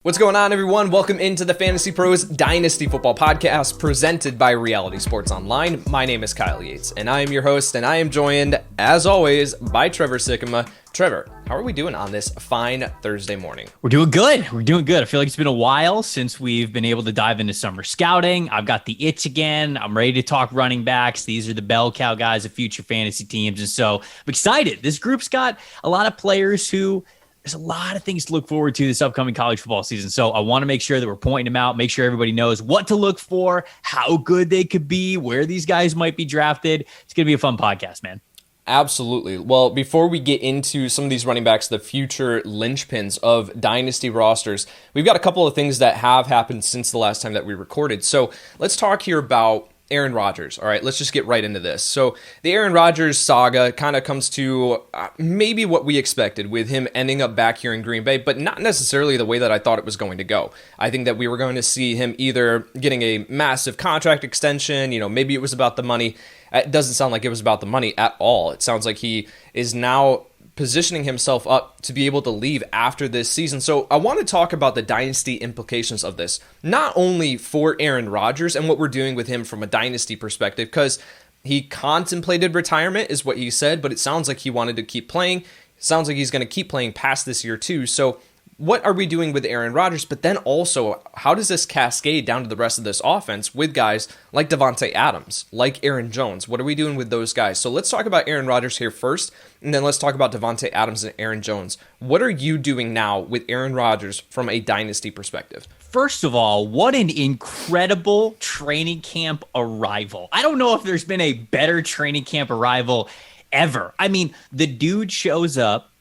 What's going on, everyone? Welcome into the FantasyPros Dynasty Football Podcast presented by Reality Sports Online. My name is Kyle Yates, and I am your host, and I am joined, as always, by Trevor Sikkema. Trevor, how are we doing on this fine Thursday morning? We're doing good. I feel like it's been a while since we've been able to dive into summer scouting. I've got the itch again. I'm ready to talk running backs. These are the bell cow guys of future fantasy teams, and so I'm excited. This group's got a lot of players who... There's a lot of things to look forward to this upcoming college football season. So I want to make sure that we're pointing them out, make sure everybody knows what to look for, how good they could be, where these guys might be drafted. It's going to be a fun podcast, man. Absolutely. Well, before we get into some of these running backs, the future linchpins of dynasty rosters, we've got a couple of things that have happened since the last time that we recorded. So let's talk here about Aaron Rodgers. All right, let's just get right into this. So the Aaron Rodgers saga kind of comes to maybe what we expected with him ending up back here in Green Bay, but not necessarily the way that I thought it was going to go. I think that we were going to see him either getting a massive contract extension, maybe it was about the money. It doesn't sound like it was about the money at all. It sounds like he is now positioning himself up to be able to leave after this season. So I want to talk about the dynasty implications of this, not only for Aaron Rodgers and what we're doing with him from a dynasty perspective, because he contemplated retirement is what he said, but it sounds like he wanted to keep playing. It sounds like he's going to keep playing past this year too. So what are we doing with Aaron Rodgers? But then also, how does this cascade down to the rest of this offense with guys like Davante Adams, like Aaron Jones? What are we doing with those guys? So let's talk about Aaron Rodgers here first, and then let's talk about Davante Adams and Aaron Jones. What are you doing now with Aaron Rodgers from a dynasty perspective? First of all, what an incredible training camp arrival. I don't know if there's been a better training camp arrival ever. I mean, the dude shows up,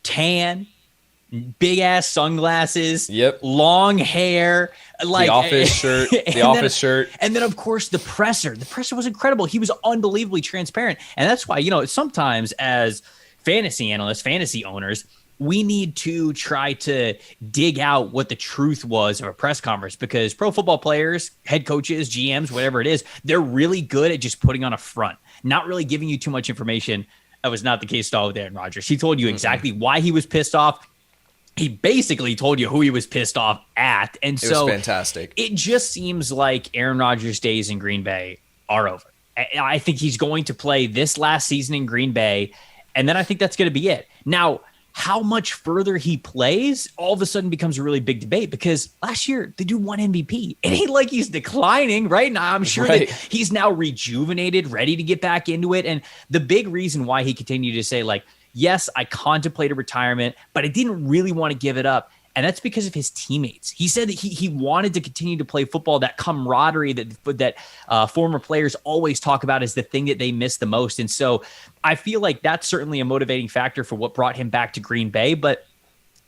tan, big ass sunglasses, long hair, like the office shirt, and then of course the presser. The presser was incredible. He was unbelievably transparent, and that's why sometimes as fantasy analysts, fantasy owners, we need to try to dig out what the truth was of a press conference, because pro football players, head coaches, GMs, whatever it is, they're really good at just putting on a front, not really giving you too much information. That was not the case at all with Aaron Rodgers. He told you exactly why he was pissed off. He basically told you who he was pissed off at. And so it was fantastic. It just seems like Aaron Rodgers' days in Green Bay are over. I think he's going to play this last season in Green Bay, and then I think that's going to be it. Now, how much further he plays all of a sudden becomes a really big debate, because last year the dude won MVP. It ain't like he's declining, right? Now I'm sure that he's now rejuvenated, ready to get back into it. And the big reason why he continued to say, yes, I contemplated retirement, but I didn't really want to give it up. And that's because of his teammates. He said that he wanted to continue to play football. That camaraderie that former players always talk about is the thing that they miss the most. And so I feel like that's certainly a motivating factor for what brought him back to Green Bay. But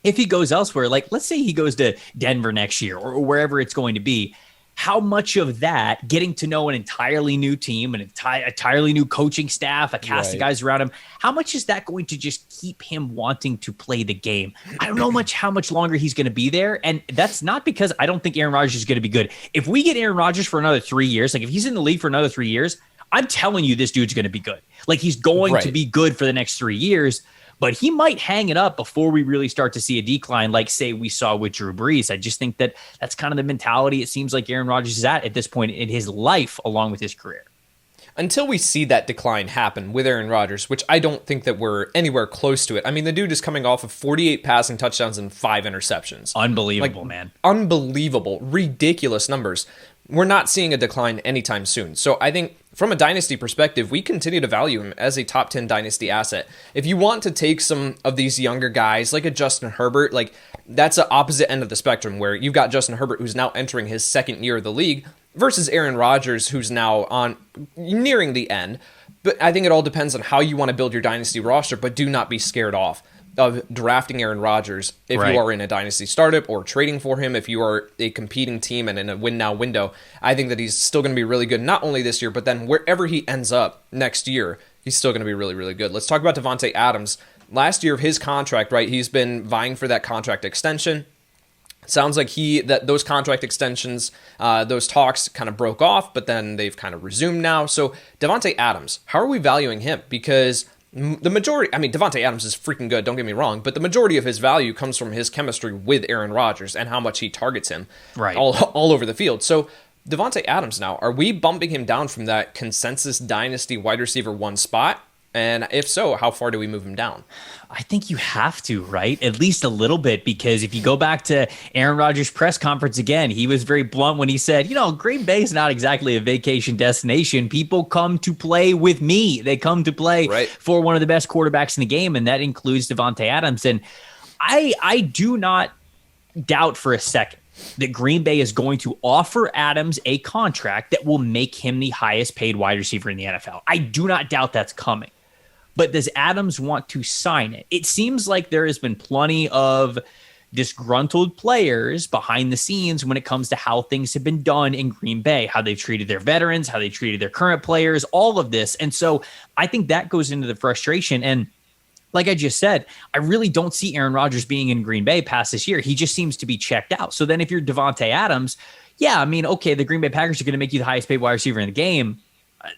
if he goes elsewhere, let's say he goes to Denver next year or wherever it's going to be, how much of that, getting to know an entirely new team, an entirely new coaching staff, a cast of guys around him, how much is that going to just keep him wanting to play the game? I don't know how much longer he's going to be there. And that's not because I don't think Aaron Rodgers is going to be good. If we get Aaron Rodgers for another 3 years, if he's in the league for another 3 years, I'm telling you this dude's going to be good. He's going to be good for the next 3 years. But he might hang it up before we really start to see a decline, like, say, we saw with Drew Brees. I just think that that's kind of the mentality it seems like Aaron Rodgers is at this point in his life, along with his career. Until we see that decline happen with Aaron Rodgers, which I don't think that we're anywhere close to it. I mean, the dude is coming off of 48 passing touchdowns and 5 interceptions. Unbelievable, man. Unbelievable. Ridiculous numbers. We're not seeing a decline anytime soon. So I think from a dynasty perspective, we continue to value him as a top 10 dynasty asset. If you want to take some of these younger guys, like a Justin Herbert, that's the opposite end of the spectrum, where you've got Justin Herbert, who's now entering his second year of the league, versus Aaron Rodgers, who's now nearing the end. But I think it all depends on how you want to build your dynasty roster, but do not be scared off of drafting Aaron Rodgers if you are in a dynasty startup, or trading for him if you are a competing team and in a win-now window. I think that he's still going to be really good, not only this year, but then wherever he ends up next year, he's still going to be really, really good. Let's talk about Davante Adams. Last year of his contract, he's been vying for that contract extension. Sounds like those contract extensions, those talks kind of broke off, but then they've kind of resumed now. So Davante Adams, how are we valuing him? Because The majority, I mean, Davante Adams is freaking good, don't get me wrong, but the majority of his value comes from his chemistry with Aaron Rodgers and how much he targets him all over the field. So Davante Adams now, are we bumping him down from that consensus dynasty wide receiver 1 spot? And if so, how far do we move him down? I think you have to, right? At least a little bit, because if you go back to Aaron Rodgers' press conference again, he was very blunt when he said, Green Bay is not exactly a vacation destination. People come to play with me. They come to play for one of the best quarterbacks in the game, and that includes Davante Adams. And I do not doubt for a second that Green Bay is going to offer Adams a contract that will make him the highest paid wide receiver in the NFL. I do not doubt that's coming. But does Adams want to sign it? It seems like there has been plenty of disgruntled players behind the scenes when it comes to how things have been done in Green Bay, how they've treated their veterans, how they treated their current players, all of this. And so I think that goes into the frustration. And like I just said, I really don't see Aaron Rodgers being in Green Bay past this year. He just seems to be checked out. So then if you're Davante Adams, yeah, I mean, okay, the Green Bay Packers are going to make you the highest paid wide receiver in the game.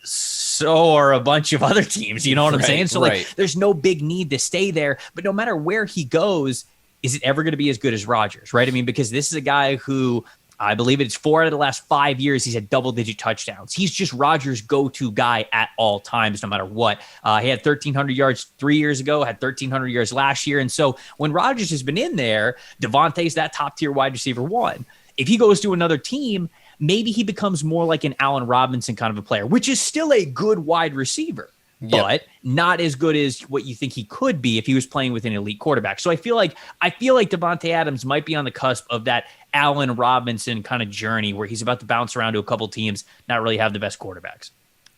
So are a bunch of other teams, you know what I'm saying? So there's no big need to stay there, but no matter where he goes, is it ever going to be as good as Rodgers, right? I mean, because this is a guy who I believe it's 4 out of the last 5 years he's had double-digit touchdowns. He's just Rodgers' go-to guy at all times, no matter what. He had 1,300 yards 3 years ago, had 1,300 yards last year, and so when Rodgers has been in there, Davante's that top-tier wide receiver 1. If he goes to another team, maybe he becomes more like an Allen Robinson kind of a player, which is still a good wide receiver, but not as good as what you think he could be if he was playing with an elite quarterback. So I feel like Davante Adams might be on the cusp of that Allen Robinson kind of journey where he's about to bounce around to a couple teams, not really have the best quarterbacks.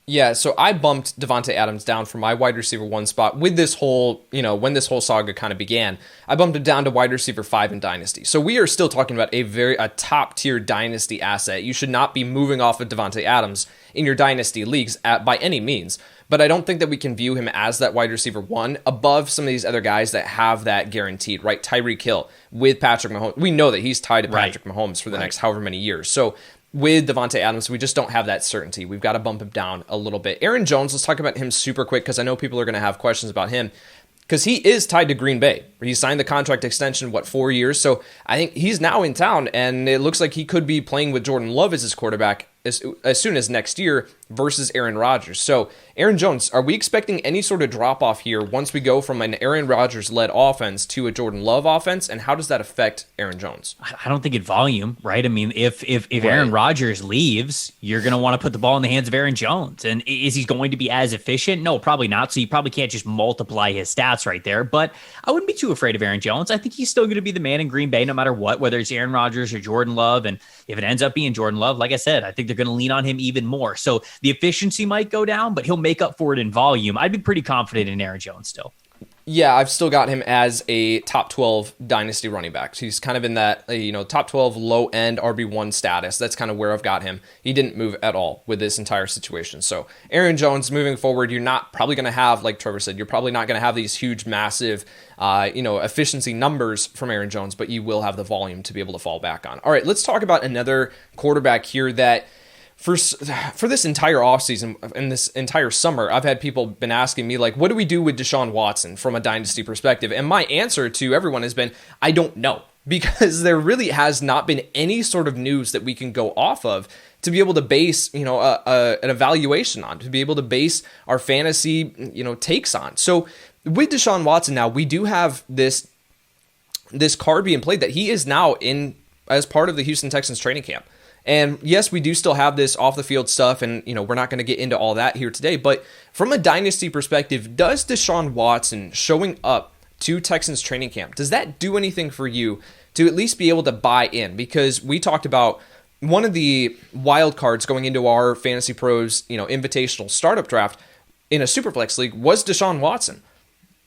Yeah, so I bumped Davante Adams down from my wide receiver 1 spot with this whole, when this whole saga kind of began. I bumped it down to wide receiver 5 in Dynasty. So we are still talking about a top tier Dynasty asset. You should not be moving off of Davante Adams in your Dynasty leagues by any means. But I don't think that we can view him as that wide receiver 1 above some of these other guys that have that guaranteed, right? Tyreek Hill with Patrick Mahomes. We know that he's tied to Patrick Mahomes for the next however many years. So with Davante Adams, we just don't have that certainty. We've got to bump him down a little bit. Aaron Jones, let's talk about him super quick because I know people are going to have questions about him because he is tied to Green Bay. He signed the contract extension, 4 years? So I think he's now in town, and it looks like he could be playing with Jordan Love as his quarterback as soon as next year versus Aaron Rodgers. So Aaron Jones, are we expecting any sort of drop-off here once we go from an Aaron Rodgers-led offense to a Jordan Love offense, and how does that affect Aaron Jones? I don't think it volume, right? I mean, if Aaron Rodgers leaves, you're going to want to put the ball in the hands of Aaron Jones. And is he going to be as efficient? No, probably not. So you probably can't just multiply his stats right there. But I wouldn't be too afraid of Aaron Jones. I think he's still going to be the man in Green Bay no matter what, whether it's Aaron Rodgers or Jordan Love. And if it ends up being Jordan Love, like I said, I think they're going to lean on him even more. So the efficiency might go down, but he'll make up for it in volume. I'd be pretty confident in Aaron Jones still. Yeah, I've still got him as a top 12 dynasty running back. He's kind of in that, top 12 low end RB1 status. That's kind of where I've got him. He didn't move at all with this entire situation. So Aaron Jones moving forward, you're not probably going to have, like Trevor said, you're probably not going to have these huge, massive, efficiency numbers from Aaron Jones, but you will have the volume to be able to fall back on. All right, let's talk about another quarterback here that for this entire offseason and this entire summer, I've had people been asking me, like, what do we do with Deshaun Watson from a dynasty perspective? And my answer to everyone has been, I don't know, because there really has not been any sort of news that we can go off of to be able to base, an evaluation on, to be able to base our fantasy, takes on. So with Deshaun Watson now, we do have this card being played that he is now in as part of the Houston Texans training camp. And yes, we do still have this off the field stuff, and we're not going to get into all that here today. But from a dynasty perspective, does Deshaun Watson showing up to Texans training camp, does that do anything for you to at least be able to buy in? Because we talked about one of the wild cards going into our FantasyPros, invitational startup draft in a Superflex league was Deshaun Watson.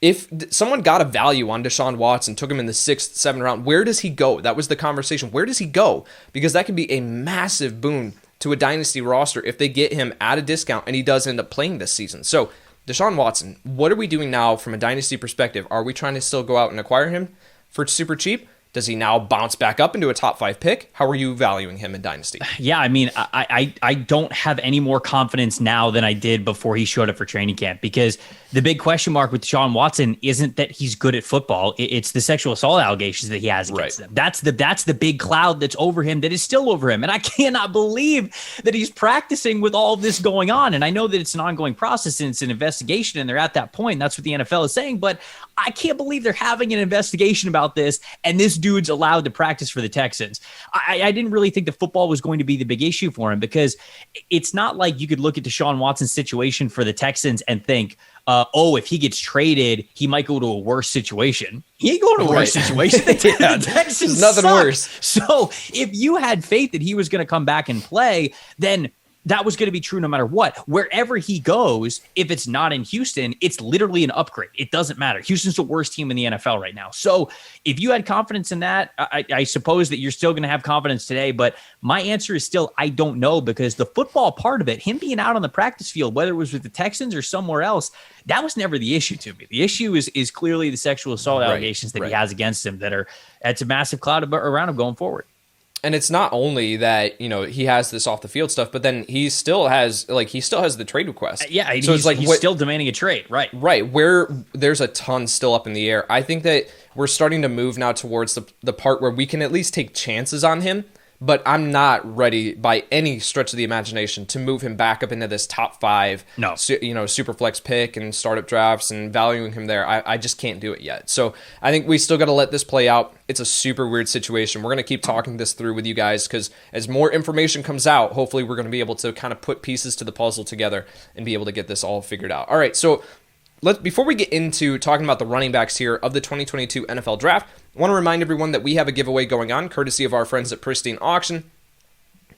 If someone got a value on Deshaun Watson, took him in the 6th, 7th round, where does he go? That was the conversation. Where does he go? Because that could be a massive boon to a dynasty roster if they get him at a discount and he does end up playing this season. So, Deshaun Watson, what are we doing now from a dynasty perspective? Are we trying to still go out and acquire him for super cheap? Does he now bounce back up into a top 5 pick? How are you valuing him in Dynasty? Yeah, I mean, I don't have any more confidence now than I did before he showed up for training camp, because the big question mark with Deshaun Watson isn't that he's good at football. It's the sexual assault allegations that he has against them. That's the big cloud that's over him, that is still over him. And I cannot believe that he's practicing with all of this going on. And I know that it's an ongoing process and it's an investigation, and they're at that point. And that's what the NFL is saying. But I can't believe they're having an investigation about this, and this dude's allowed to practice for the Texans. I didn't really think the football was going to be the big issue for him, because it's not like you could look at Deshaun Watson's situation for the Texans and think, if he gets traded, he might go to a worse situation. He ain't going to a worse situation. The Texans nothing suck. Worse. So if you had faith that he was going to come back and play, then that was going to be true no matter what. Wherever he goes, if it's not in Houston, it's literally an upgrade. It doesn't matter. Houston's the worst team in the NFL right now. So if you had confidence in that, I suppose that you're still going to have confidence today. But my answer is still, I don't know, because the football part of it, him being out on the practice field, whether it was with the Texans or somewhere else, that was never the issue to me. The issue is clearly the sexual assault allegations that he has against him that's a massive cloud around him going forward. And it's not only that, he has this off the field stuff, but then he still has the trade request. So he's still demanding a trade, right? Right, where there's a ton still up in the air. I think that we're starting to move now towards the part where we can at least take chances on him, but I'm not ready by any stretch of the imagination to move him back up into this top 5, super flex pick and startup drafts and valuing him there. I just can't do it yet. So I think we still got to let this play out. It's a super weird situation. We're going to keep talking this through with you guys, because as more information comes out, hopefully we're going to be able to kind of put pieces to the puzzle together and be able to get this all figured out. All right, so before we get into talking about the running backs here of the 2022 NFL Draft, I want to remind everyone that we have a giveaway going on, courtesy of our friends at Pristine Auction.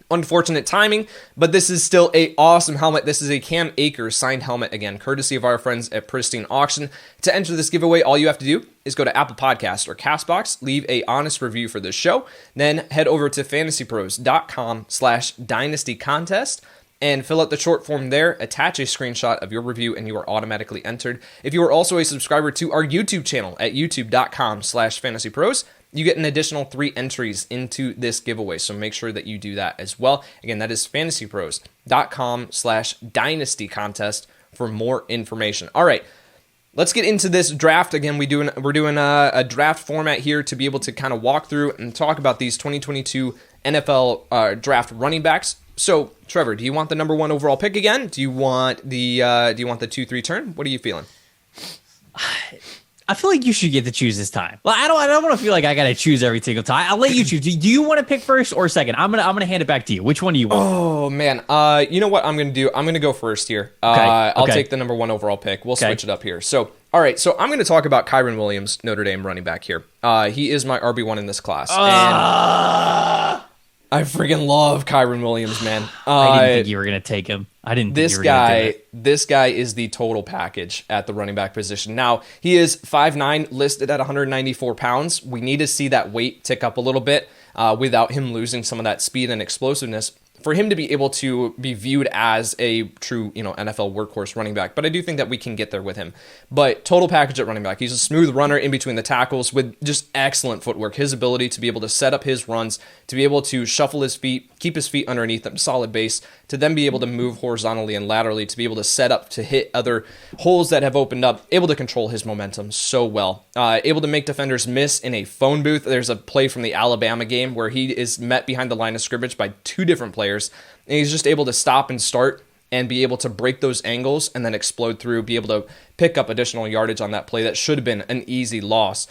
Unfortunate timing, but this is still a awesome helmet. This is a Cam Akers signed helmet, again, courtesy of our friends at Pristine Auction. To enter this giveaway, all you have to do is go to Apple Podcasts or CastBox, leave a honest review for this show, then head over to fantasypros.com/dynasty contest and fill out the short form there, attach a screenshot of your review, and you are automatically entered. If you are also a subscriber to our YouTube channel at youtube.com/fantasypros, you get an additional 3 entries into this giveaway, so make sure that you do that as well. Again, that is fantasypros.com/dynasty contest for more information. All right, let's get into this draft. Again, we're doing a draft format here to be able to kind of walk through and talk about these 2022 NFL draft running backs. So, Trevor, do you want the number 1 overall pick again? Do you want the 2-3 turn? What are you feeling? I feel like you should get to choose this time. Well, I don't want to feel like I got to choose every single time. I'll let you choose. Do you want to pick first or second? I'm gonna hand it back to you. Which one do you want? Oh man, you know what I'm gonna do? I'm gonna go first here. I'll take the number 1 overall pick. We'll switch it up here. So, all right. So I'm gonna talk about Kyren Williams, Notre Dame running back here. He is my RB1 in this class. And I freaking love Kyren Williams, man. I didn't think you were going to take him. I didn't think you were going to do it. This guy is the total package at the running back position. Now, he is 5'9", listed at 194 pounds. We need to see that weight tick up a little bit without him losing some of that speed and explosiveness for him to be able to be viewed as a true, NFL workhorse running back. But I do think that we can get there with him. But total package at running back. He's a smooth runner in between the tackles with just excellent footwork. His ability to be able to set up his runs, to be able to shuffle his feet, keep his feet underneath them, solid base, to then be able to move horizontally and laterally, to be able to set up to hit other holes that have opened up, able to control his momentum so well. Able to make defenders miss in a phone booth. There's a play from the Alabama game where he is met behind the line of scrimmage by 2 different players, and he's just able to stop and start and be able to break those angles and then explode through, be able to pick up additional yardage on that play that should have been an easy loss.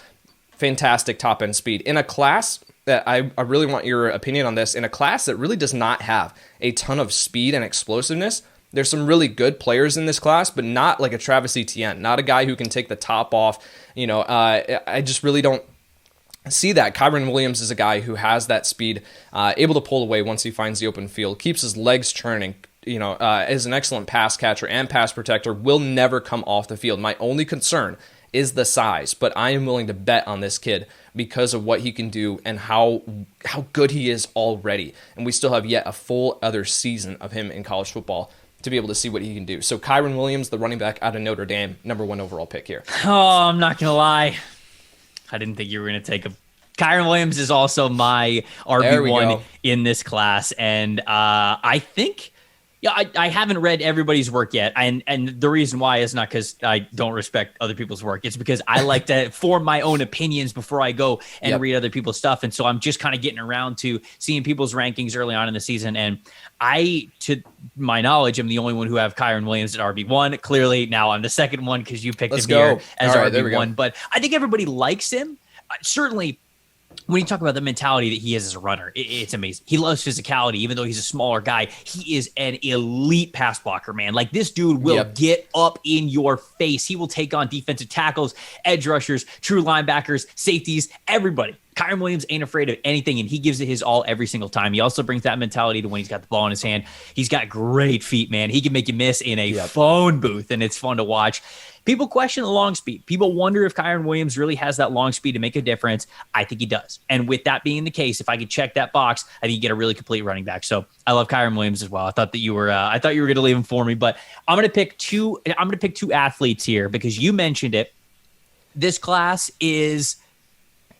Fantastic top-end speed. In a class that I really want your opinion on this, in a class that really does not have a ton of speed and explosiveness, there's some really good players in this class, but not like a Travis Etienne, not a guy who can take the top off. I just really don't see that. Kyren Williams is a guy who has that speed, able to pull away once he finds the open field, keeps his legs churning, is an excellent pass catcher and pass protector, will never come off the field. My only concern is the size, but I am willing to bet on this kid because of what he can do and how good he is already. And we still have yet a full other season of him in college football to be able to see what he can do. So Kyren Williams, the running back out of Notre Dame, number 1 overall pick here. Oh, I'm not going to lie. I didn't think you were going to take him. Kyren Williams is also my RB1 in this class. And I think, I haven't read everybody's work yet. And the reason why is not because I don't respect other people's work. It's because I like to form my own opinions before I go and read other people's stuff. And so I'm just kind of getting around to seeing people's rankings early on in the season. And I, to my knowledge, am the only one who have Kyren Williams at RB1. Clearly, now I'm the second one because you picked him here as RB1. But I think everybody likes him. Certainly, when you talk about the mentality that he is as a runner, it's amazing. He loves physicality, even though he's a smaller guy. He is an elite pass blocker, man. Like, this dude will get up in your face. He will take on defensive tackles, edge rushers, true linebackers, safeties, everybody. Kyren Williams ain't afraid of anything, and he gives it his all every single time. He also brings that mentality to when he's got the ball in his hand. He's got great feet, man. He can make you miss in a phone booth, and it's fun to watch. People question the long speed. People wonder if Kyren Williams really has that long speed to make a difference. I think he does. And with that being the case, if I could check that box, I think you get a really complete running back. So I love Kyren Williams as well. I thought you were going to leave him for me, but I'm going to pick two athletes here because you mentioned it. This class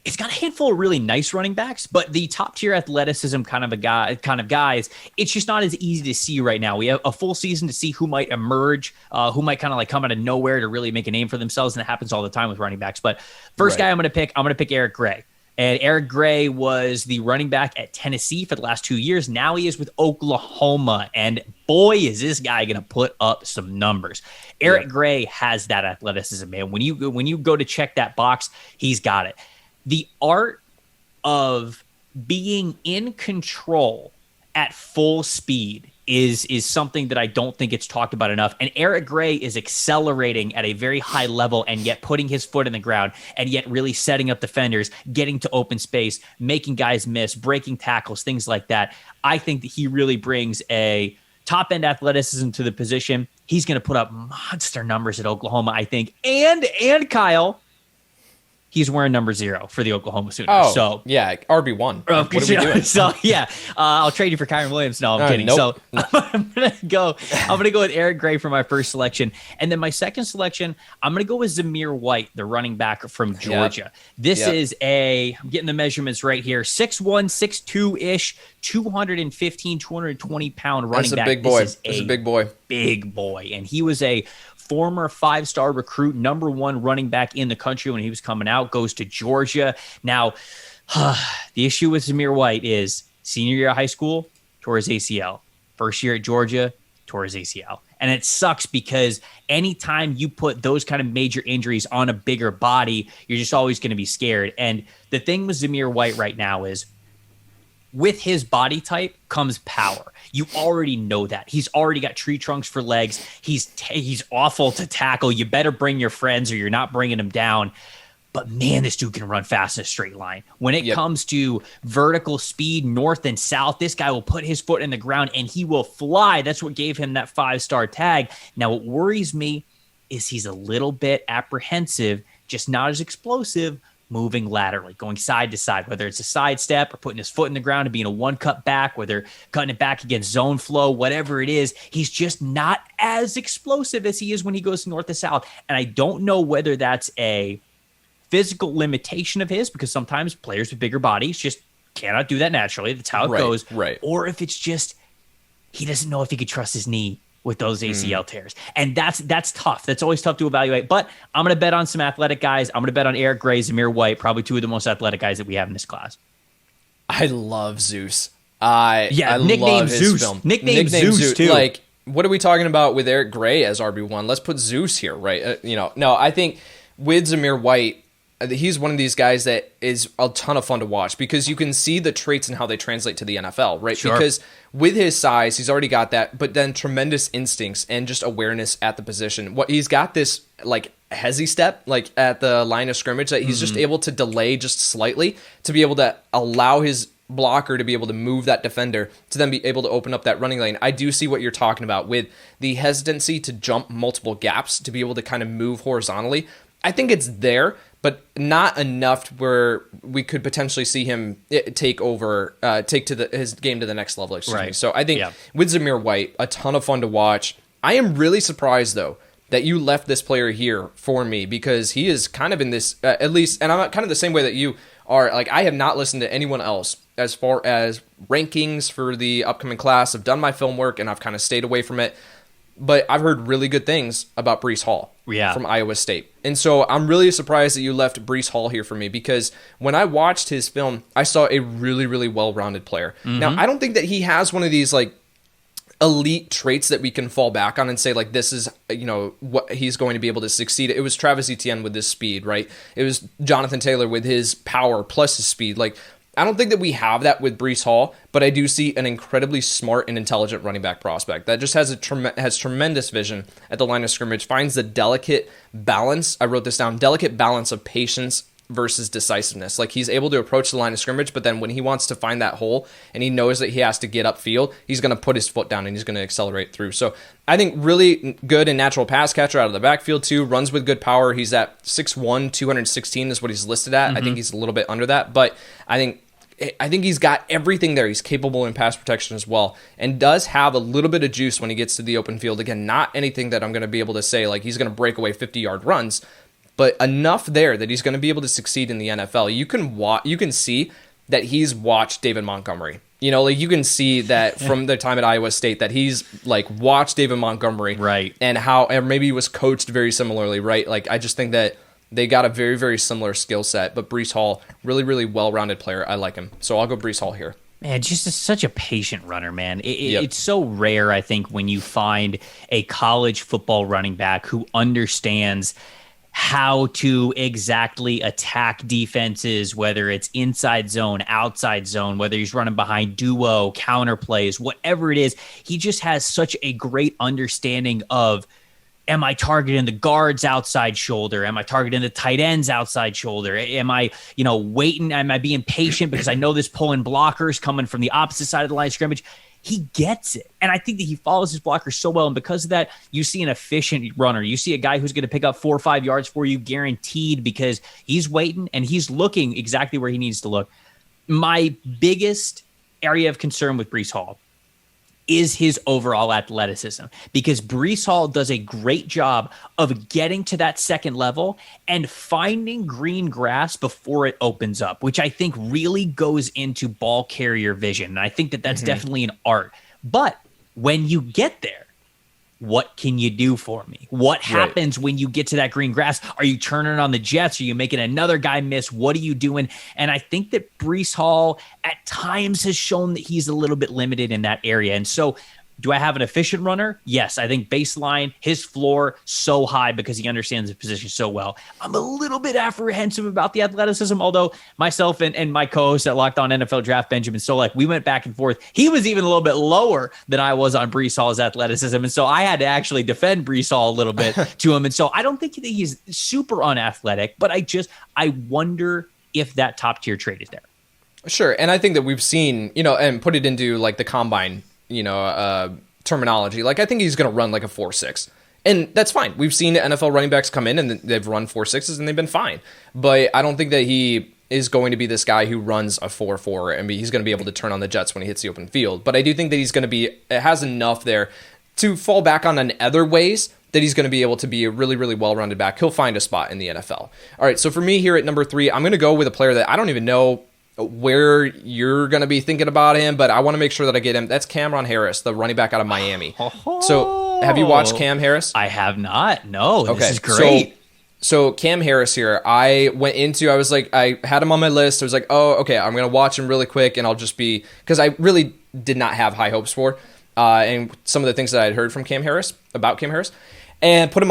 it's got a handful of really nice running backs, but the top tier athleticism kind of guys, it's just not as easy to see right now. We have a full season to see who might emerge, who might kind of like come out of nowhere to really make a name for themselves. And it happens all the time with running backs. But first guy I'm going to pick Eric Gray. And Eric Gray was the running back at Tennessee for the last 2 years. Now he is with Oklahoma. And boy, is this guy going to put up some numbers. Eric Gray has that athleticism, man. When you go to check that box, he's got it. The art of being in control at full speed is something that I don't think it's talked about enough. And Eric Gray is accelerating at a very high level and yet putting his foot in the ground and yet really setting up defenders, getting to open space, making guys miss, breaking tackles, things like that. I think that he really brings a top-end athleticism to the position. He's going to put up monster numbers at Oklahoma, I think. And Kyle, he's wearing number 0 for the Oklahoma Sooners. Oh, so yeah, RB1. What are we doing? So yeah, I'll trade you for Kyren Williams. No, I'm kidding. Nope. So I'm gonna go with Eric Gray for my first selection, and then my second selection, I'm gonna go with Zamir White, the running back from Georgia. This is I'm getting the measurements right here: 6'1", 6'2" ish, 215, 220 pound running back. That's a big boy. This is a big boy. Big boy, and he was a former 5-star recruit, number 1 running back in the country when he was coming out, goes to Georgia. Now, the issue with Zamir White is senior year of high school, tore his ACL. First year at Georgia, tore his ACL. And it sucks because anytime you put those kind of major injuries on a bigger body, you're just always going to be scared. And the thing with Zamir White right now is, with his body type comes power. You already know that. He's already got tree trunks for legs. He's awful to tackle. You better bring your friends or you're not bringing him down. But man, this dude can run fast in a straight line. When it comes to vertical speed, north and south, this guy will put his foot in the ground and he will fly. That's what gave him that 5-star tag. Now, what worries me is he's a little bit apprehensive, just not as explosive, moving laterally, going side to side, whether it's a side step or putting his foot in the ground and being a one cut back, whether cutting it back against zone flow, whatever it is, he's just not as explosive as he is when he goes north to south. And I don't know whether that's a physical limitation of his, because sometimes players with bigger bodies just cannot do that naturally. That's how it goes. Right. Or if it's just, he doesn't know if he could trust his knee with those ACL tears. And that's tough. That's always tough to evaluate. But I'm going to bet on some athletic guys. I'm going to bet on Eric Gray, Zamir White, probably 2 of the most athletic guys that we have in this class. I love Zeus. I nickname love his Zeus. film. Nickname Zeus too. Like, what are we talking about with Eric Gray as RB1? Let's put Zeus here, right? No, I think with Zamir White, he's one of these guys that is a ton of fun to watch because you can see the traits and how they translate to the NFL, right? Sure. Because with his size, he's already got that, but then tremendous instincts and just awareness at the position. He's got this like hezzy step, like at the line of scrimmage, that he's just able to delay just slightly to be able to allow his blocker to be able to move that defender to then be able to open up that running lane. I do see what you're talking about with the hesitancy to jump multiple gaps to be able to kind of move horizontally. I think it's there, but not enough where we could potentially see him take his game to the next level. Excuse me. So I think with Zamir White, a ton of fun to watch. I am really surprised though that you left this player here for me because he is kind of in this at least, and I'm kind of the same way that you are like, I have not listened to anyone else as far as rankings for the upcoming class. I've done my film work and I've kind of stayed away from it. But I've heard really good things about Breece Hall from Iowa State. And so I'm really surprised that you left Breece Hall here for me, because when I watched his film, I saw a really, really well-rounded player. Now, I don't think that he has one of these like elite traits that we can fall back on and say like, this is, what he's going to be able to succeed. It was Travis Etienne with his speed, right? It was Jonathan Taylor with his power plus his speed. Like, I don't think that we have that with Breece Hall, but I do see an incredibly smart and intelligent running back prospect that just has has tremendous vision at the line of scrimmage, finds the delicate balance. I wrote this down: delicate balance of patience versus decisiveness. Like, he's able to approach the line of scrimmage, but then when he wants to find that hole and he knows that he has to get upfield, he's going to put his foot down and he's going to accelerate through. So I think really good and natural pass catcher out of the backfield too, runs with good power. He's at 6'1", 216 is what he's listed at. I think he's a little bit under that, but I think he's got everything there. He's capable in pass protection as well, and does have a little bit of juice when he gets to the open field. Again, not anything that I'm going to be able to say like he's going to break away 50-yard runs, but enough there that he's going to be able to succeed in the NFL. You can see that he's watched David Montgomery. Like, you can see that from the time at Iowa State that he's like watched David Montgomery, right? And maybe he was coached very similarly, right? Like, I just think that they got a very, very similar skill set, but Breece Hall, really, really well-rounded player. I like him. So I'll go Breece Hall here. Man, just such a patient runner, man. It's so rare, I think, when you find a college football running back who understands how to exactly attack defenses, whether it's inside zone, outside zone, whether he's running behind duo, counter plays, whatever it is. He just has such a great understanding of, am I targeting the guard's outside shoulder? Am I targeting the tight end's outside shoulder? Am I, waiting? Am I being patient because I know this pulling blockers coming from the opposite side of the line of scrimmage? He gets it. And I think that he follows his blockers so well. And because of that, you see an efficient runner. You see a guy who's going to pick up 4 or 5 yards for you guaranteed, because he's waiting and he's looking exactly where he needs to look. My biggest area of concern with Breece Hall is his overall athleticism, because Breece Hall does a great job of getting to that second level and finding green grass before it opens up, which I think really goes into ball carrier vision. And I think that that's definitely an art. But when you get there, what can you do for me? What happens when you get to that green grass? Are you turning on the jets? Are you making another guy miss? What are you doing? And I think that Breece Hall at times has shown that he's a little bit limited in that area. And so, do I have an efficient runner? Yes. I think baseline, his floor so high because he understands the position so well. I'm a little bit apprehensive about the athleticism, although myself and my co-host at Locked On NFL Draft, Benjamin Solak, we went back and forth. He was even a little bit lower than I was on Breece Hall's athleticism. And so I had to actually defend Breece Hall a little bit to him. And so I don't think that he's super unathletic, but I wonder if that top tier trait is there. Sure. And I think that we've seen, and put it into like the combine, terminology. Like, I think he's going to run like a 4.6, and that's fine. We've seen NFL running backs come in and they've run 4.6s and they've been fine. But I don't think that he is going to be this guy who runs a 4.4 and he's going to be able to turn on the jets when he hits the open field. But I do think that he's going to has enough there to fall back on in other ways that he's going to be able to be a really, really well-rounded back. He'll find a spot in the NFL. All right. So for me here at number 3, I'm going to go with a player that I don't even know where you're going to be thinking about him, but I want to make sure that I get him. That's Camron Harris, the running back out of Miami. So have you watched Cam Harris? I have not. No, okay. This is great. So Cam Harris here, I was like, I had him on my list. I was like, oh, okay, I'm going to watch him really quick, and I'll just be, because I really did not have high hopes for, and some of the things that I had heard from Cam Harris, about Cam Harris, and put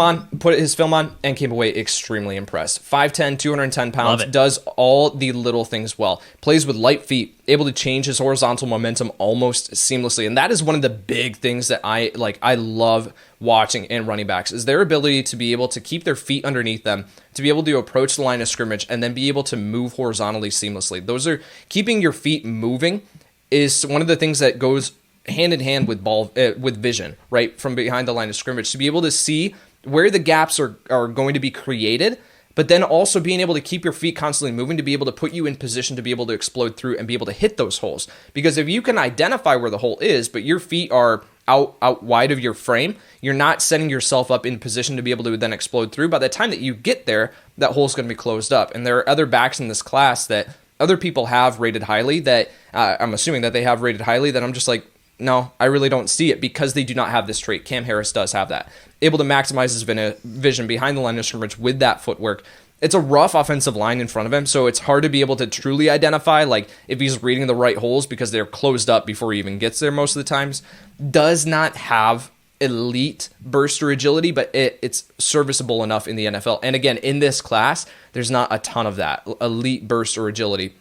his film on, and came away extremely impressed. 5'10", 210 pounds, does all the little things well. Plays with light feet, able to change his horizontal momentum almost seamlessly. And that is one of the big things that I love watching in running backs, is their ability to be able to keep their feet underneath them, to be able to approach the line of scrimmage, and then be able to move horizontally seamlessly. Keeping your feet moving is one of the things that goes hand in hand with with vision, right, from behind the line of scrimmage, to be able to see where the gaps are going to be created, but then also being able to keep your feet constantly moving to be able to put you in position to be able to explode through and be able to hit those holes. Because if you can identify where the hole is, but your feet are out wide of your frame, you're not setting yourself up in position to be able to then explode through. By the time that you get there, that hole's going to be closed up. And there are other backs in this class that other people have rated highly that I'm assuming that they have rated highly, that I'm just like, no, I really don't see it, because they do not have this trait. Cam Harris does have that. Able to maximize his vision behind the line of scrimmage with that footwork. It's a rough offensive line in front of him, so it's hard to be able to truly identify like if he's reading the right holes, because they're closed up before he even gets there most of the times. Does not have elite burst or agility, but it's serviceable enough in the NFL. And again, in this class, there's not a ton of that elite burst or agility.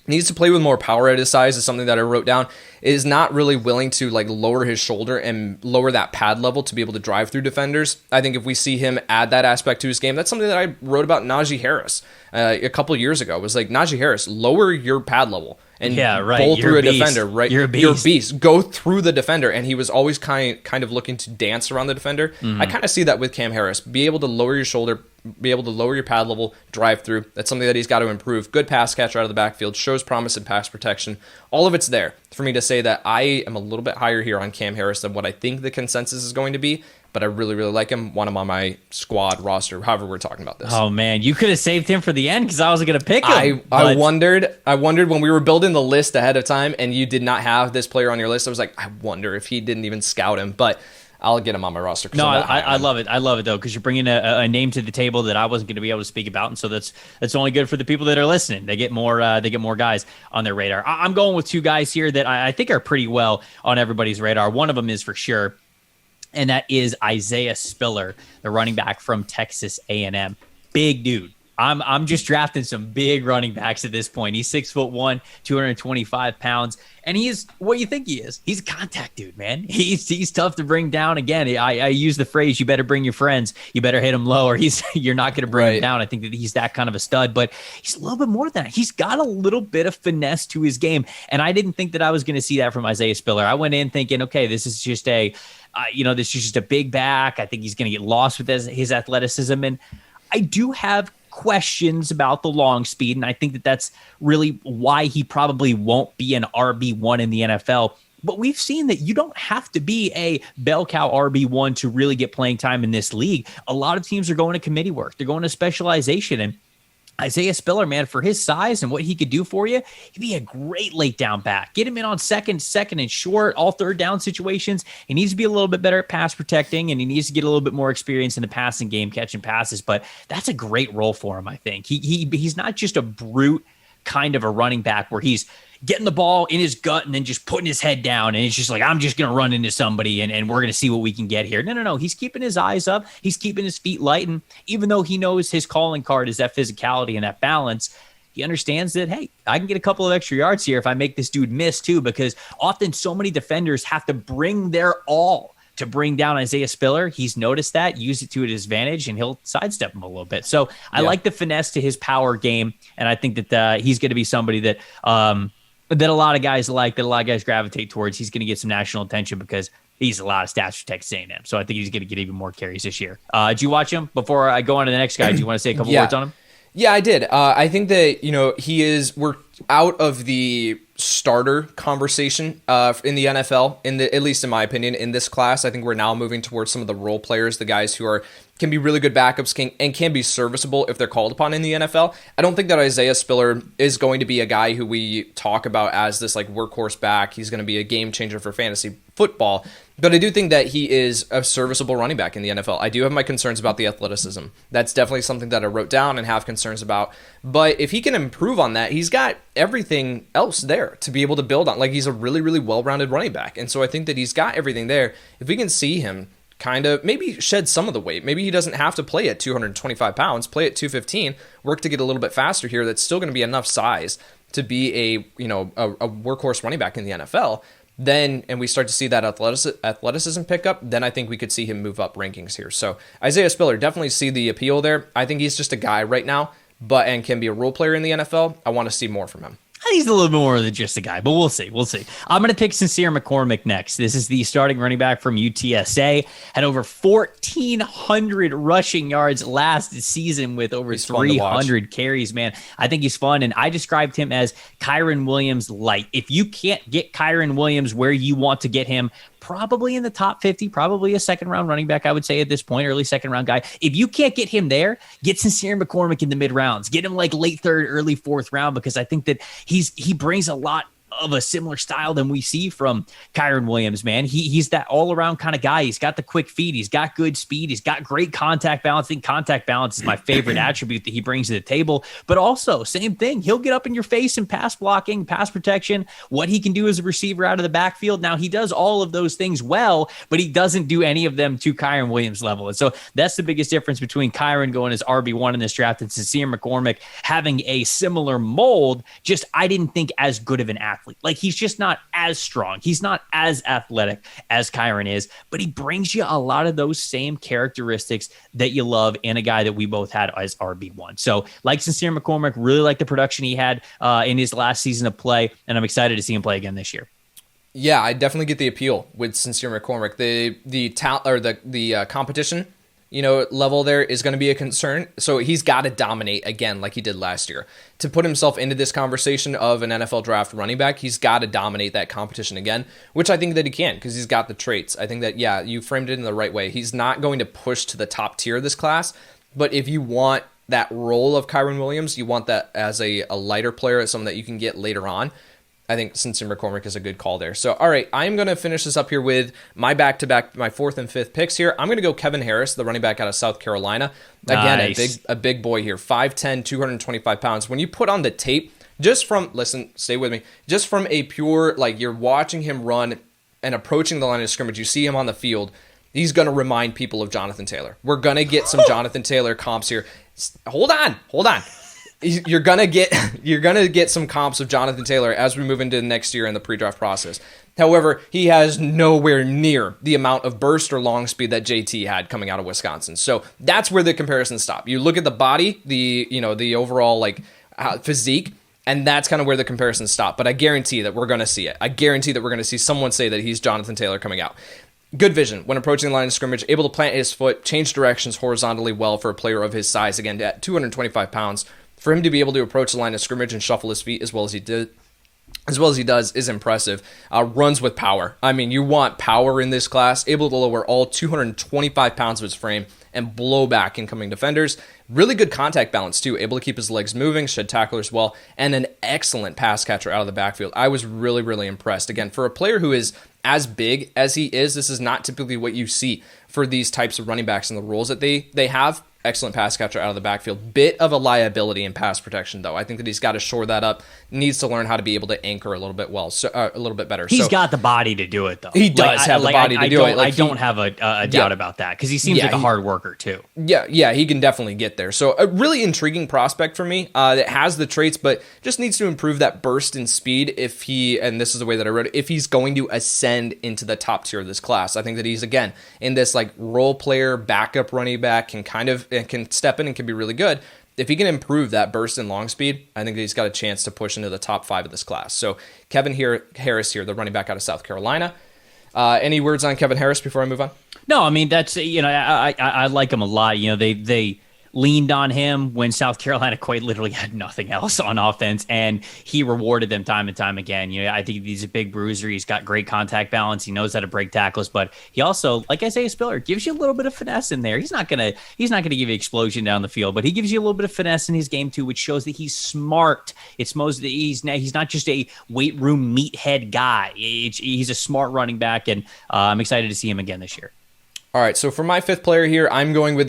Needs to play with more power at his size is something that I wrote down. Is not really willing to like lower his shoulder and lower that pad level to be able to drive through defenders. I think if we see him add that aspect to his game, that's something that I wrote about Najee Harris a couple years ago. It was like, Najee Harris, lower your pad level and bowl through a defender. Right, you're a beast. Go through the defender, and he was always kind of looking to dance around the defender. Mm-hmm. I kind of see that with Cam Harris. Be able to lower your shoulder, be able to lower your pad level, drive through. That's something that he's got to improve. Good pass catcher out of the backfield, shows promise in pass protection. All of it's there for me to say that I am a little bit higher here on Cam Harris than what I think the consensus is going to be. But I really, really like him. Want him on my squad roster, however we're talking about this. Oh, man. You could have saved him for the end, because I wasn't going to pick him. I wondered when we were building the list ahead of time and you did not have this player on your list. I was like, I wonder if he didn't even scout him. But I'll get him on my roster. No, I love it. I love it, though, because you're bringing a name to the table that I wasn't going to be able to speak about. And so that's only good for the people that are listening. They get more guys on their radar. I'm going with two guys here that I think are pretty well on everybody's radar. One of them is for sure, and that is Isaiah Spiller, the running back from Texas A&M. Big dude. I'm just drafting some big running backs at this point. He's 6'1", 225 pounds, and he is what you think he is. He's a contact dude, man. He's tough to bring down. Again, I use the phrase, you better bring your friends. You better hit him low, or you're not going to bring him down. I think that he's that kind of a stud, but he's a little bit more than that. He's got a little bit of finesse to his game, and I didn't think that I was going to see that from Isaiah Spiller. I went in thinking, okay, this is just this is just a big back. I think he's going to get lost with his athleticism, and I do have questions about the long speed, and I think that that's really why he probably won't be an RB1 in the NFL. But we've seen that you don't have to be a bell cow RB1 to really get playing time in this league. A lot of teams are going to committee work. They're going to specialization, and Isaiah Spiller, man, for his size and what he could do for you, he'd be a great late down back. Get him in on second and short, all third down situations. He needs to be a little bit better at pass protecting, and he needs to get a little bit more experience in the passing game, catching passes. But that's a great role for him, I think. He's not just a brute kind of a running back where he's getting the ball in his gut and then just putting his head down, and it's just like, I'm just going to run into somebody and we're going to see what we can get here. No. He's keeping his eyes up. He's keeping his feet light. And even though he knows his calling card is that physicality and that balance, he understands that, hey, I can get a couple of extra yards here if I make this dude miss too, because often so many defenders have to bring their all to bring down Isaiah Spiller. He's noticed that, use it to his advantage, and he'll sidestep him a little bit. So I like the finesse to his power game, and I think that he's going to be somebody that a lot of guys like, that a lot of guys gravitate towards. He's going to get some national attention because he's a lot of stats for Texas A&M. So I think he's going to get even more carries this year. Did you watch him? Before I go on to the next guy, do you want to say a couple words on him? Yeah, I did. I think that, we're out of the starter conversation in the NFL, at least in my opinion, in this class. I think we're now moving towards some of the role players, the guys who can be really good backups and can be serviceable if they're called upon in the NFL. I don't think that Isaiah Spiller is going to be a guy who we talk about as this like workhorse back. He's going to be a game changer for fantasy football. But I do think that he is a serviceable running back in the NFL. I do have my concerns about the athleticism. That's definitely something that I wrote down and have concerns about. But if he can improve on that, he's got everything else there to be able to build on. Like, he's a really, really well-rounded running back. And so I think that he's got everything there. If we can see him kind of maybe shed some of the weight, maybe he doesn't have to play at 225 pounds, play at 215, work to get a little bit faster here. That's still going to be enough size to be a workhorse running back in the NFL. Then, and we start to see that athleticism pick up, then I think we could see him move up rankings here. So Isaiah Spiller, definitely see the appeal there. I think he's just a guy right now, and can be a role player in the NFL. I want to see more from him. He's a little bit more than just a guy, but we'll see. I'm going to pick Sincere McCormick next. This is the starting running back from UTSA. Had over 1,400 rushing yards last season with over 300 carries, man. I think he's fun, and I described him as Kyren Williams light. If you can't get Kyren Williams where you want to get him, probably in the top 50, probably a second round running back, I would say at this point, early second round guy. If you can't get him there, get Sincere McCormick in the mid rounds, get him like late third, early fourth round, because I think that he brings a lot of a similar style than we see from Kyren Williams, man. He's that all-around kind of guy. He's got the quick feet. He's got good speed. He's got great contact balance. I think contact balance is my favorite attribute that he brings to the table. But also, same thing. He'll get up in your face in pass blocking, pass protection, what he can do as a receiver out of the backfield. Now, he does all of those things well, but he doesn't do any of them to Kyren Williams level. And so that's the biggest difference between Kyren going as RB1 in this draft and Sincere McCormick having a similar mold. Just, I didn't think as good of an athlete. Like, he's just not as strong. He's not as athletic as Kyren is, but he brings you a lot of those same characteristics that you love in a guy that we both had as RB1. So, like Sincere McCormick, really like the production he had in his last season of play, and I'm excited to see him play again this year. Yeah, I definitely get the appeal with Sincere McCormick. The talent or the competition, level there is going to be a concern. So he's got to dominate again like he did last year. To put himself into this conversation of an NFL draft running back, he's got to dominate that competition again, which I think that he can because he's got the traits. I think that, yeah, you framed it in the right way. He's not going to push to the top tier of this class, but if you want that role of Kyren Williams, you want that as a lighter player, as someone that you can get later on, I think Sincere McCormick is a good call there. So, all right, I'm going to finish this up here with my back-to-back, my fourth and fifth picks here. I'm going to go Kevin Harris, the running back out of South Carolina. Again, nice. a big boy here, 5'10", 225 pounds. When you put on the tape, stay with me, just from a pure, like, you're watching him run and approaching the line of scrimmage, you see him on the field, he's going to remind people of Jonathan Taylor. We're going to get some Jonathan Taylor comps here. Hold on. You're gonna get some comps of Jonathan Taylor as we move into next year in the pre-draft process. However, he has nowhere near the amount of burst or long speed that JT had coming out of Wisconsin. So that's where the comparisons stop. You look at the body, the overall physique, and that's kind of where the comparisons stop. But I guarantee that we're gonna see it. I guarantee that we're gonna see someone say that he's Jonathan Taylor coming out. Good vision when approaching the line of scrimmage, able to plant his foot, change directions horizontally well for a player of his size. Again, at 225 pounds. For him to be able to approach the line of scrimmage and shuffle his feet as well as he does is impressive. Runs with power. I mean, you want power in this class. Able to lower all 225 pounds of his frame and blow back incoming defenders. Really good contact balance too. Able to keep his legs moving, shed tacklers well, and an excellent pass catcher out of the backfield. I was really, really impressed. Again, for a player who is as big as he is, this is not typically what you see for these types of running backs and the roles that they have. Excellent pass catcher out of the backfield. Bit of a liability in pass protection, though. I think that he's got to shore that up. Needs to learn how to be able to anchor a little bit better. He's got the body to do it, though. He does have the body to do it. I don't have a doubt about that because he seems like a hard worker, too. Yeah, he can definitely get there. So a really intriguing prospect for me that has the traits, but just needs to improve that burst in speed and this is the way that I wrote it, if he's going to ascend into the top tier of this class. I think that he's, again, in this role player, backup running back, can step in and can be really good. If he can improve that burst and long speed, I think that he's got a chance to push into the top 5 of this class. So Kevin Harris here, the running back out of South Carolina. Any words on Kevin Harris before I move on? No, I mean, that's, I like him a lot. They leaned on him when South Carolina quite literally had nothing else on offense, and he rewarded them time and time again. I think he's a big bruiser. He's got great contact balance. He knows how to break tackles, but he also, like Isaiah Spiller, gives you a little bit of finesse in there. He's not gonna give you explosion down the field, but he gives you a little bit of finesse in his game too, which shows that he's smart. He's not just a weight room meathead guy. He's a smart running back, and I'm excited to see him again this year. All right, so for my fifth player here, I'm going with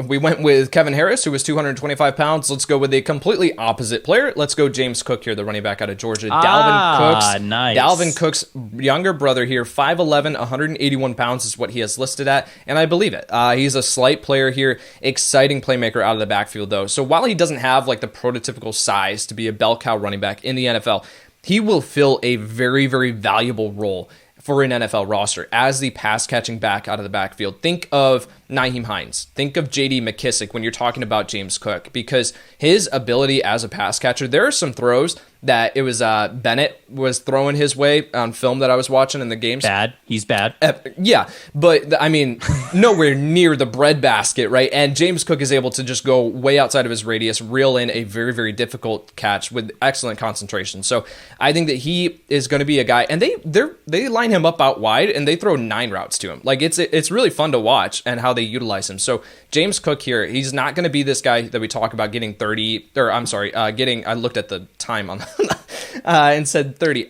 we went with Kevin Harris, who was 225 pounds. Let's go with a completely opposite player. Let's go James Cook here, the running back out of Georgia. Nice. Dalvin Cook's younger brother here, 5'11", 181 pounds is what he has listed at, and I believe it. He's a slight player here, exciting playmaker out of the backfield, though. So while he doesn't have the prototypical size to be a bell cow running back in the NFL, he will fill a very, very valuable role for an NFL roster as the pass-catching back out of the backfield. Think of Nyheim Hines. Think of J.D. McKissick when you're talking about James Cook, because his ability as a pass catcher, there are some throws that it was Bennett was throwing his way on film that I was watching in the games. Bad. He's bad. Yeah, but I mean, nowhere near the breadbasket, right? And James Cook is able to just go way outside of his radius, reel in a very, very difficult catch with excellent concentration. So I think that he is going to be a guy, and they line him up out wide, and they throw 9 routes to him. Like it's really fun to watch and how they utilize him. So James Cook here, he's not going to be this guy that we talk about getting 30, or I'm sorry, I looked at the time on and said 30.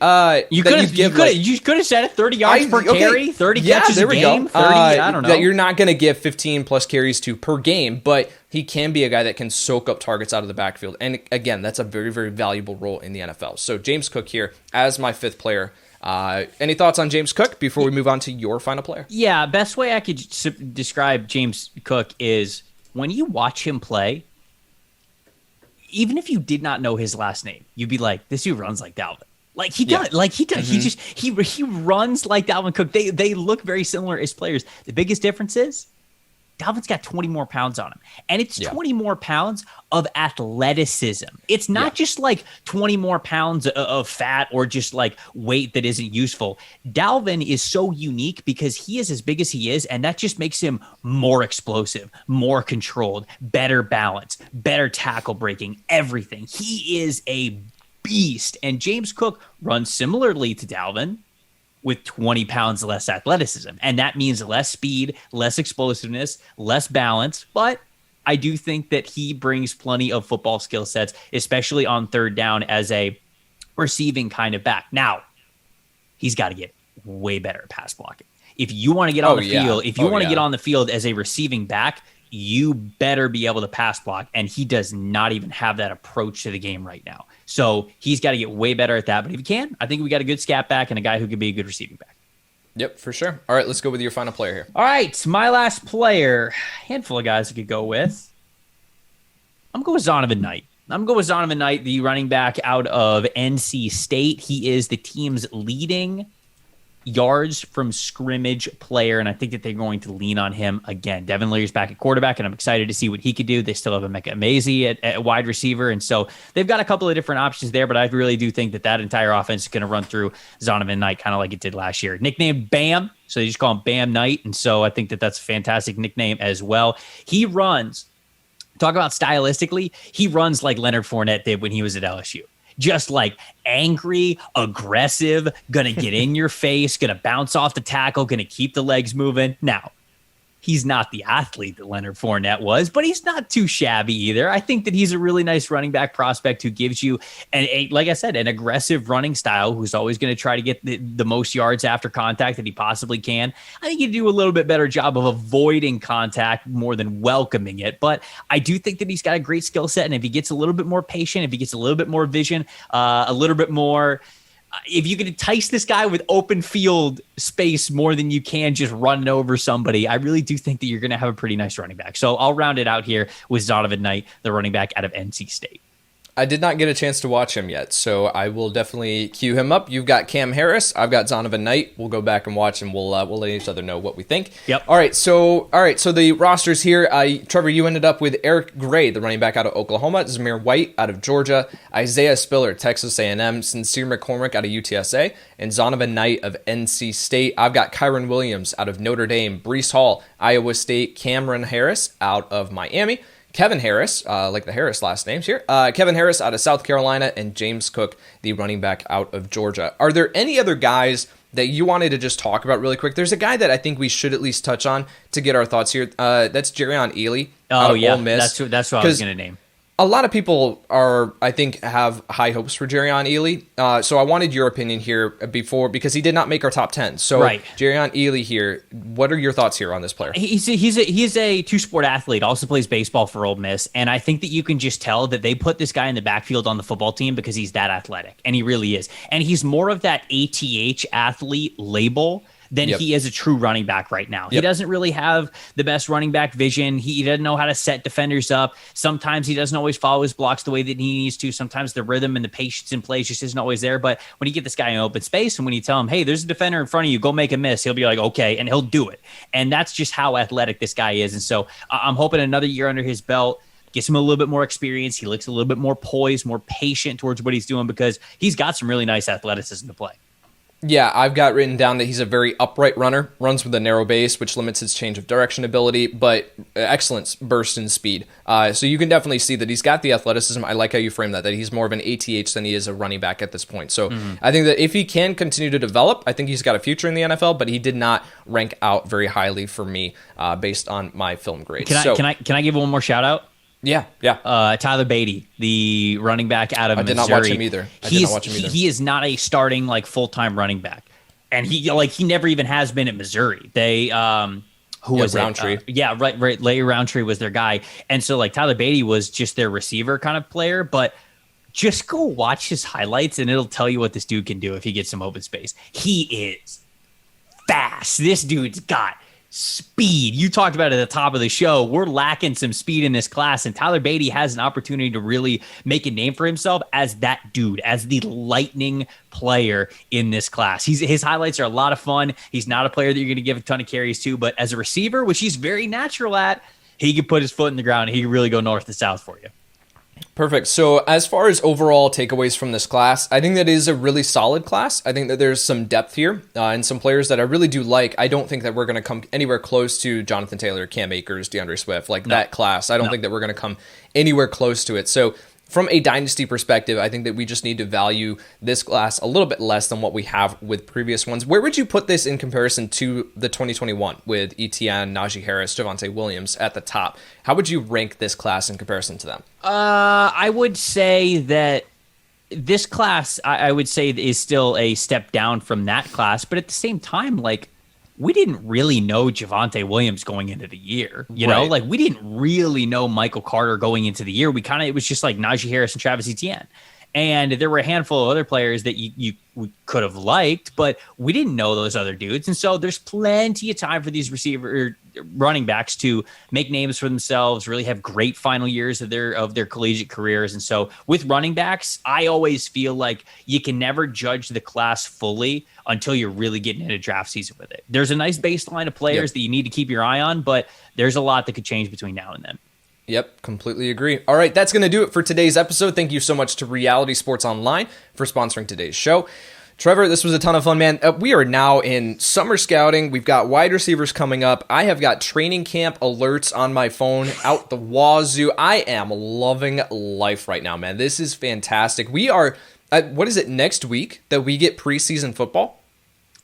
You could have said it 30 yards per carry, 30 catches a game, 30, I don't know. That you're not going to give 15 plus carries to per game, but he can be a guy that can soak up targets out of the backfield. And again, that's a very, very valuable role in the NFL. So James Cook here as my 5th player. Any thoughts on James Cook before we move on to your final player? Yeah, best way I could describe James Cook is when you watch him play, even if you did not know his last name, you'd be like, this dude runs like Dalvin. Like he does. Like he does. Mm-hmm. He runs like Dalvin Cook. They look very similar as players. The biggest difference is Dalvin's got 20 more pounds on him. And it's 20 more pounds of athleticism. It's not just like 20 more pounds of fat or just like weight that isn't useful. Dalvin is so unique because he is as big as he is, and that just makes him more explosive, more controlled, better balance, better tackle breaking, everything. He is a beast. And James Cook runs similarly to Dalvin, with 20 pounds less athleticism. And that means less speed, less explosiveness, less balance. But I do think that he brings plenty of football skill sets, especially on third down as a receiving kind of back. Now, he's got to get way better at pass blocking. If you want to get on the field, if you want to get on the field as a receiving back, you better be able to pass block. And he does not even have that approach to the game right now. So he's got to get way better at that. But if he can, I think we got a good scat back and a guy who could be a good receiving back. Yep, for sure. All right, let's go with your final player here. All right, my last player, handful of guys I could go with. I'm going with Zonovan Night. The running back out of NC State. He is the team's leading yards from scrimmage player, and I think that they're going to lean on him again. Devin Leary's back at quarterback, and I'm excited to see what he could do. They still have a Mecca Mazy at wide receiver, and so they've got a couple of different options there, but I really do think that entire offense is going to run through Zonovan Night, kind of like it did last year. Nicknamed Bam, so they just call him Bam Knight, and so I think that that's a fantastic nickname as well. He runs, talk about stylistically, he runs like Leonard Fournette did when he was at LSU. Just like angry, aggressive, gonna get in your face, gonna bounce off the tackle, gonna keep the legs moving. Now, he's not the athlete that Leonard Fournette was, but he's not too shabby either. I think that he's a really nice running back prospect who gives you, like I said, an aggressive running style, who's always going to try to get the most yards after contact that he possibly can. I think he'd do a little bit better job of avoiding contact more than welcoming it. But I do think that he's got a great skill set. And if he gets a little bit more patient, if he gets a little bit more vision, a little bit more... if you could entice this guy with open field space more than you can just running over somebody, I really do think that you're going to have a pretty nice running back. So I'll round it out here with Zonovan Knight, the running back out of NC State. I did not get a chance to watch him yet, so I will definitely cue him up. You've got Cam Harris. I've got Zonovan Knight. We'll go back and watch, and we'll let each other know what we think. Yep. All right. So the rosters here. Trevor, you ended up with Eric Gray, the running back out of Oklahoma, Zamir White out of Georgia, Isaiah Spiller, Texas A&M, Sincere McCormick out of UTSA, and Zonovan Knight of NC State. I've got Kyren Williams out of Notre Dame, Breece Hall, Iowa State, Camron Harris out of Miami, Kevin Harris, like the Harris last names here, Kevin Harris out of South Carolina, and James Cook, the running back out of Georgia. Are there any other guys that you wanted to just talk about really quick? There's a guy that I think we should at least touch on to get our thoughts here. That's Jerrion Ealy. Oh, yeah, Ole Miss. that's what I was going to name. A lot of people have high hopes for Jerrion Ealy. So I wanted your opinion here because he did not make our top 10. So right. Jerrion Ealy here, what are your thoughts here on this player? He's a two-sport athlete, also plays baseball for Ole Miss, and I think that you can just tell that they put this guy in the backfield on the football team because he's that athletic, and he really is. And he's more of that ATH athlete label than he is a true running back right now. He doesn't really have the best running back vision. He doesn't know how to set defenders up. Sometimes he doesn't always follow his blocks the way that he needs to. Sometimes the rhythm and the patience in plays just isn't always there. But when you get this guy in open space and when you tell him, hey, there's a defender in front of you, go make a miss, he'll be like, okay, and he'll do it. And that's just how athletic this guy is. And so I'm hoping another year under his belt. gets him a little bit more experience. He looks a little bit more poised, more patient towards what he's doing because he's got some really nice athleticism to play. Yeah, I've got written down that he's a very upright runner, runs with a narrow base, which limits his change of direction ability, but excellent burst in speed. So you can definitely see that he's got the athleticism. I like how you frame that he's more of an ATH than he is a running back at this point. So I think that if he can continue to develop, I think he's got a future in the NFL, but he did not rank out very highly for me based on my film grades. Can I give one more shout out? Yeah. Tyler Beatty, the running back out of Missouri. I did not watch him either. He is not a starting full-time running back, and he never even has been at Missouri. They who was Roundtree? Right. Larry Roundtree was their guy, and so Tyler Beatty was just their receiver kind of player. But just go watch his highlights, and it'll tell you what this dude can do if he gets some open space. He is fast. This dude's got speed. You talked about it at the top of the show. We're lacking some speed in this class, and Tyler Beatty has an opportunity to really make a name for himself as that dude, as the lightning player in this class. His highlights are a lot of fun. He's not a player that you're going to give a ton of carries to, but as a receiver, which he's very natural at, he can put his foot in the ground and he can really go north to south for you. Perfect. So as far as overall takeaways from this class, I think that is a really solid class. I think that there's some depth here and some players that I really do like. I don't think that we're going to come anywhere close to Jonathan Taylor, Cam Akers, DeAndre Swift, that class. I don't think that we're going to come anywhere close to it. So from a dynasty perspective, I think that we just need to value this class a little bit less than what we have with previous ones. Where would you put this in comparison to the 2021 with Etienne, Najee Harris, Davante Williams at the top? How would you rank this class in comparison to them? I would say that this class, I would say, is still a step down from that class. But at the same time, we didn't really know Javonte Williams going into the year. You know, we didn't really know Michael Carter going into the year. It was just Najee Harris and Travis Etienne. And there were a handful of other players that we could have liked, but we didn't know those other dudes. And so there's plenty of time for these running backs to make names for themselves, really have great final years of their collegiate careers. And so with running backs, I always feel like you can never judge the class fully until you're really getting into draft season with it. There's a nice baseline of players that you need to keep your eye on, but there's a lot that could change between now and then. Yep, completely agree. All right, that's going to do it for today's episode. Thank you so much to Reality Sports Online for sponsoring today's show. Trevor, this was a ton of fun, man. We are now in summer scouting. We've got wide receivers coming up. I have got training camp alerts on my phone out the wazoo. I am loving life right now, man. This is fantastic. We are, what is it, next week that we get preseason football?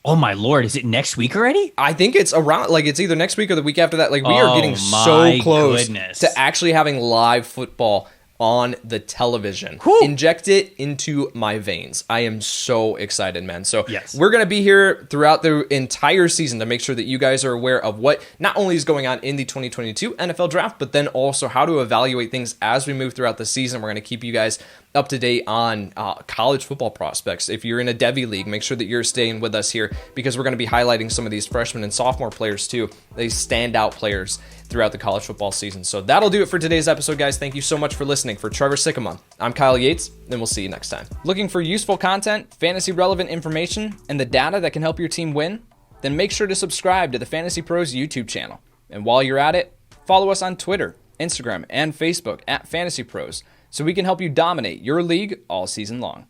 Oh my Lord, is it next week already? I think it's around, it's either next week or the week after that. We are getting so close to actually having live football on the television. Whew. Inject it into my veins. I am so excited, man. So we're going to be here throughout the entire season to make sure that you guys are aware of what not only is going on in the 2022 NFL draft, but then also how to evaluate things as we move throughout the season. We're going to keep you guys up to date on college football prospects. If you're in a Devy league, make sure that you're staying with us here because we're going to be highlighting some of these freshman and sophomore players too. These standout players throughout the college football season. So that'll do it for today's episode, guys. Thank you so much for listening. For Trevor Sycamore, I'm Kyle Yates, and we'll see you next time. Looking for useful content, fantasy relevant information, and the data that can help your team win? Then make sure to subscribe to the FantasyPros YouTube channel. And while you're at it, follow us on Twitter, Instagram, and Facebook at FantasyPros so we can help you dominate your league all season long.